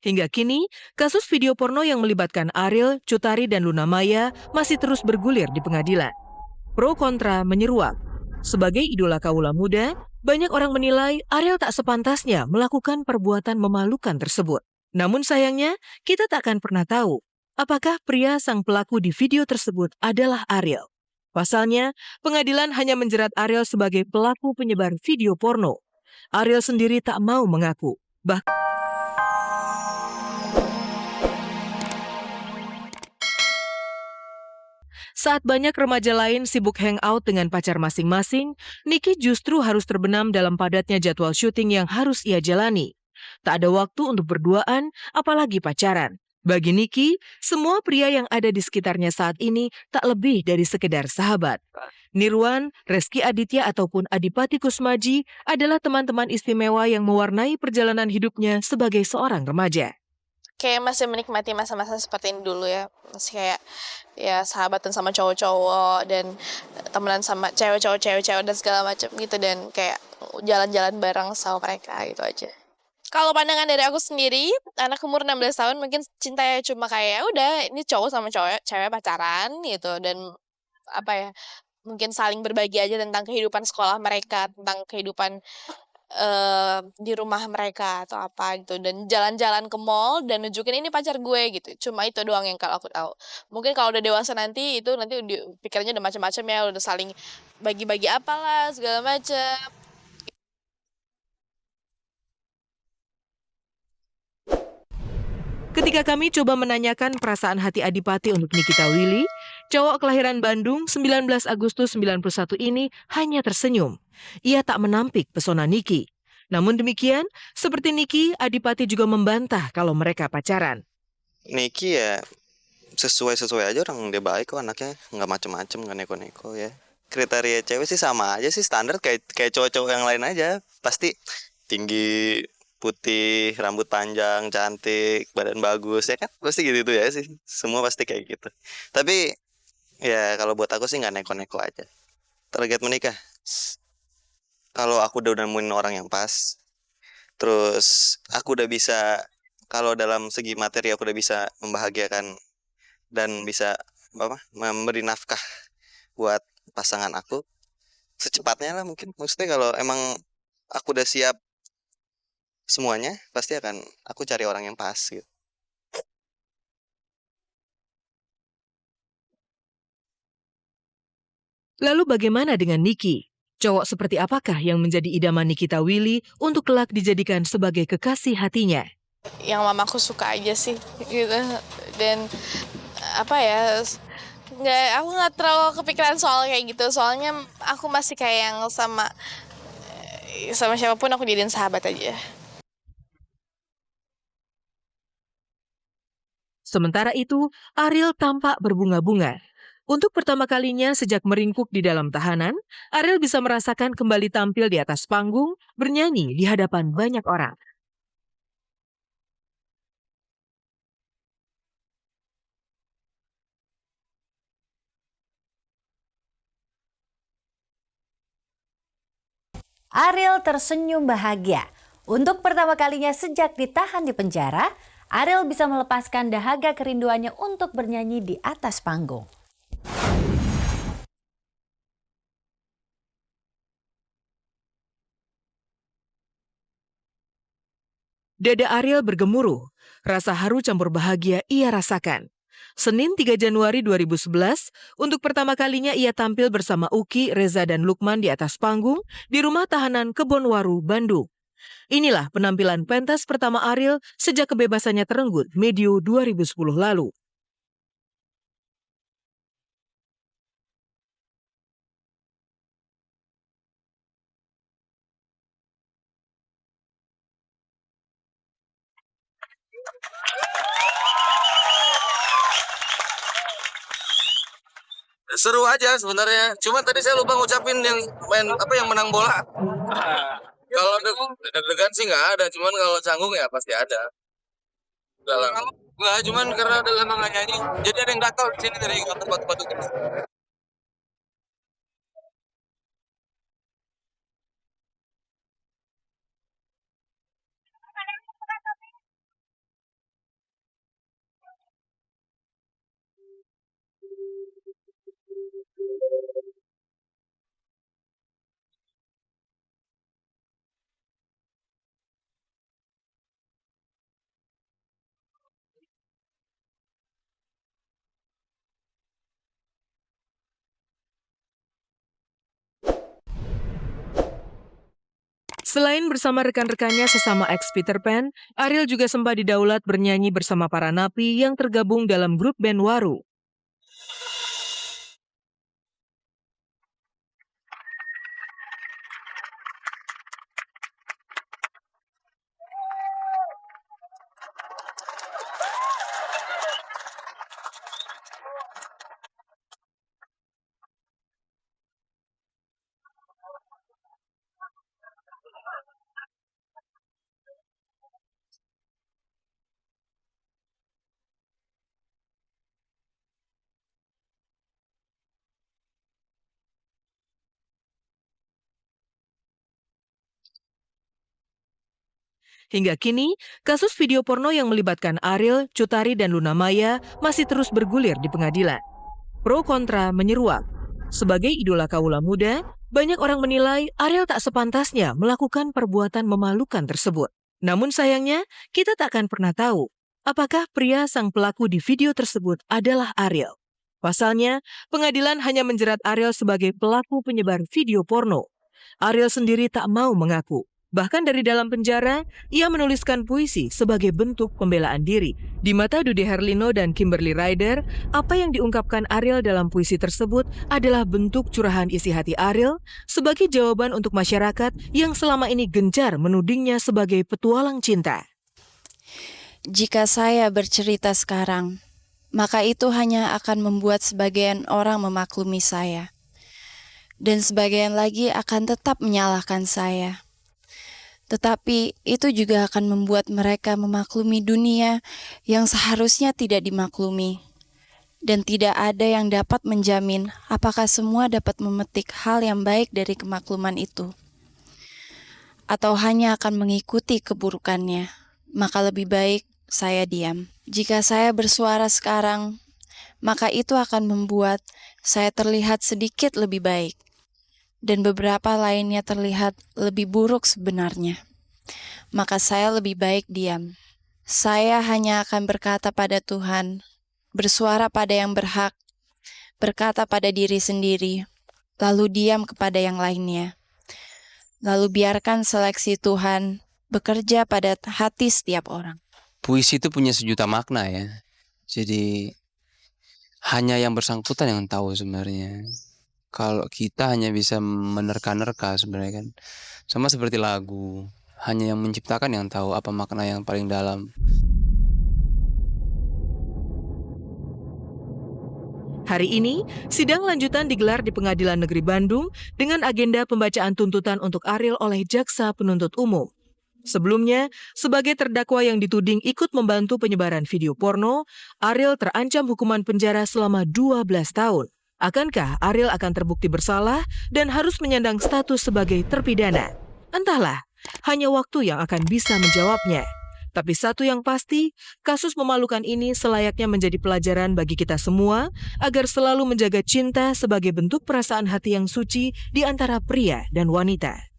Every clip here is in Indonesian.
Hingga kini, kasus video porno yang melibatkan Ariel, Cut Tari, dan Luna Maya masih terus bergulir di pengadilan. Pro kontra menyeruak. Sebagai idola kaula muda, banyak orang menilai Ariel tak sepantasnya melakukan perbuatan memalukan tersebut. Namun sayangnya, kita tak akan pernah tahu apakah pria sang pelaku di video tersebut adalah Ariel. Pasalnya, pengadilan hanya menjerat Ariel sebagai pelaku penyebar video porno. Ariel sendiri tak mau mengaku. Saat banyak remaja lain sibuk hangout dengan pacar masing-masing, Niki justru harus terbenam dalam padatnya jadwal syuting yang harus ia jalani. Tak ada waktu untuk berduaan, apalagi pacaran. Bagi Niki, semua pria yang ada di sekitarnya saat ini tak lebih dari sekedar sahabat. Nirwan, Reski Aditya ataupun Adipati Kusmaji adalah teman-teman istimewa yang mewarnai perjalanan hidupnya sebagai seorang remaja. Kayak masih menikmati masa-masa seperti ini dulu ya. Masih kayak ya sahabatan sama cowok-cowok dan temenan sama cewek-cewek dan segala macam gitu, dan kayak jalan-jalan bareng sama mereka gitu aja. Kalau pandangan dari aku sendiri, anak umur 16 tahun mungkin cintanya cuma kayak ya udah ini cowok sama cewek pacaran gitu, dan apa ya, mungkin saling berbagi aja tentang kehidupan sekolah mereka, tentang kehidupan di rumah mereka atau apa gitu, dan jalan-jalan ke mall dan nunjukin ini pacar gue gitu. Cuma itu doang yang kalau aku tahu. Mungkin kalau udah dewasa nanti itu nanti pikirannya udah macam-macam ya, udah saling bagi-bagi apalah segala macam. Ketika kami coba menanyakan perasaan hati Adipati untuk Nikita Willy, cowok kelahiran Bandung 19 Agustus 91 ini hanya tersenyum. Ia tak menampik pesona Niki. Namun demikian, seperti Niki, Adipati juga membantah kalau mereka pacaran. Niki ya sesuai aja, orang dia baik kok anaknya, nggak macem-macem, nggak neko-neko ya. Kriteria cewek sih sama aja sih, standar kayak cowok-cowok yang lain aja. Pasti tinggi, putih, rambut panjang, cantik, badan bagus ya kan, pasti gitu ya sih. Semua pasti kayak gitu. Tapi ya kalau buat aku sih nggak neko-neko aja. Target menikah, kalau aku udah nemuin orang yang pas, terus aku udah bisa, kalau dalam segi materi aku udah bisa membahagiakan dan bisa memberi nafkah buat pasangan aku, secepatnya lah mungkin. Maksudnya kalau emang aku udah siap semuanya, pasti akan aku cari orang yang pas gitu. Lalu bagaimana dengan Niki? Cowok seperti apakah yang menjadi idaman Nikita Willy untuk kelak dijadikan sebagai kekasih hatinya? Yang mamaku suka aja sih gitu, dan apa ya, aku nggak terlalu kepikiran soal kayak gitu, soalnya aku masih kayak yang sama siapapun aku jadiin sahabat aja. Sementara itu, Ariel tampak berbunga-bunga. Untuk pertama kalinya sejak meringkuk di dalam tahanan, Ariel bisa merasakan kembali tampil di atas panggung, bernyanyi di hadapan banyak orang. Ariel tersenyum bahagia. Untuk pertama kalinya sejak ditahan di penjara, Ariel bisa melepaskan dahaga kerinduannya untuk bernyanyi di atas panggung. Dada Ariel bergemuruh, rasa haru campur bahagia ia rasakan. Senin 3 Januari 2011, untuk pertama kalinya ia tampil bersama Uki, Reza, dan Lukman di atas panggung di rumah tahanan Kebonwaru, Bandung. Inilah penampilan pentas pertama Ariel sejak kebebasannya terenggut medio 2010 lalu. Seru aja sebenarnya. Cuma tadi saya lupa ngucapin yang yang menang bola. Kalau deg-degan sih nggak ada, cuman kalau canggung ya pasti ada. Nggak, cuman karena udah lama nggak nyanyi, jadi ada yang gatal di sini dari batu-batu gitu. Selain bersama rekan-rekannya sesama ex Peter Pan, Ariel juga sempat didaulat bernyanyi bersama para napi yang tergabung dalam grup band Waru. Hingga kini, kasus video porno yang melibatkan Ariel, Cut Tari, dan Luna Maya masih terus bergulir di pengadilan. Pro kontra menyeruak. Sebagai idola kaula muda, banyak orang menilai Ariel tak sepantasnya melakukan perbuatan memalukan tersebut. Namun sayangnya, kita tak akan pernah tahu apakah pria sang pelaku di video tersebut adalah Ariel. Pasalnya, pengadilan hanya menjerat Ariel sebagai pelaku penyebar video porno. Ariel sendiri tak mau mengaku. Bahkan dari dalam penjara, ia menuliskan puisi sebagai bentuk pembelaan diri. Di mata Dude Herlino dan Kimberly Ryder, apa yang diungkapkan Ariel dalam puisi tersebut adalah bentuk curahan isi hati Ariel sebagai jawaban untuk masyarakat yang selama ini gencar menudingnya sebagai petualang cinta. Jika saya bercerita sekarang, maka itu hanya akan membuat sebagian orang memaklumi saya. Dan sebagian lagi akan tetap menyalahkan saya. Tetapi itu juga akan membuat mereka memaklumi dunia yang seharusnya tidak dimaklumi. Dan tidak ada yang dapat menjamin apakah semua dapat memetik hal yang baik dari kemakluman itu. Atau hanya akan mengikuti keburukannya. Maka lebih baik saya diam. Jika saya bersuara sekarang, maka itu akan membuat saya terlihat sedikit lebih baik. Dan beberapa lainnya terlihat lebih buruk sebenarnya. Maka saya lebih baik diam. Saya hanya akan berkata pada Tuhan, bersuara pada yang berhak, berkata pada diri sendiri, lalu diam kepada yang lainnya. Lalu biarkan seleksi Tuhan bekerja pada hati setiap orang. Puisi itu punya sejuta makna ya. Jadi hanya yang bersangkutan yang tahu sebenarnya. Kalau kita hanya bisa menerka-nerka sebenarnya kan. Sama seperti lagu, hanya yang menciptakan yang tahu apa makna yang paling dalam. Hari ini, sidang lanjutan digelar di Pengadilan Negeri Bandung dengan agenda pembacaan tuntutan untuk Ariel oleh Jaksa Penuntut Umum. Sebelumnya, sebagai terdakwa yang dituding ikut membantu penyebaran video porno, Ariel terancam hukuman penjara selama 12 tahun. Akankah Ariel akan terbukti bersalah dan harus menyandang status sebagai terpidana? Entahlah, hanya waktu yang akan bisa menjawabnya. Tapi satu yang pasti, kasus memalukan ini selayaknya menjadi pelajaran bagi kita semua agar selalu menjaga cinta sebagai bentuk perasaan hati yang suci di antara pria dan wanita.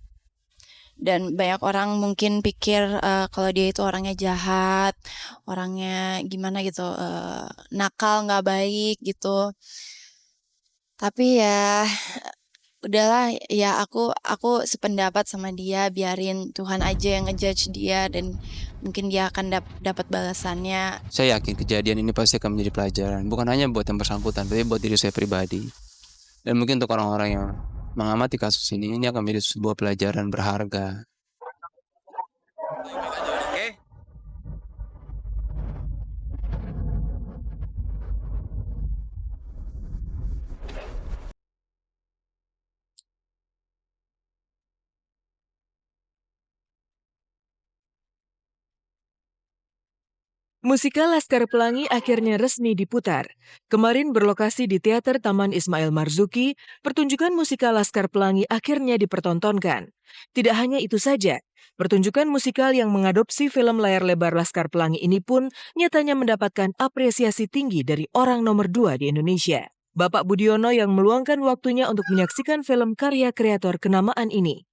Dan banyak orang mungkin pikir kalau dia itu orangnya jahat, orangnya gimana gitu, nakal, nggak baik gitu. Tapi ya udahlah, ya aku sependapat sama dia, biarin Tuhan aja yang ngejudge dia dan mungkin dia akan dapat balasannya. Saya yakin kejadian ini pasti akan menjadi pelajaran, bukan hanya buat yang bersangkutan, tapi buat diri saya pribadi. Dan mungkin untuk orang-orang yang mengamati kasus ini akan menjadi sebuah pelajaran berharga. Musikal Laskar Pelangi akhirnya resmi diputar. Kemarin berlokasi di Teater Taman Ismail Marzuki, pertunjukan musikal Laskar Pelangi akhirnya dipertontonkan. Tidak hanya itu saja, pertunjukan musikal yang mengadopsi film layar lebar Laskar Pelangi ini pun nyatanya mendapatkan apresiasi tinggi dari orang nomor 2 di Indonesia. Bapak Budiono yang meluangkan waktunya untuk menyaksikan film karya kreator kenamaan ini.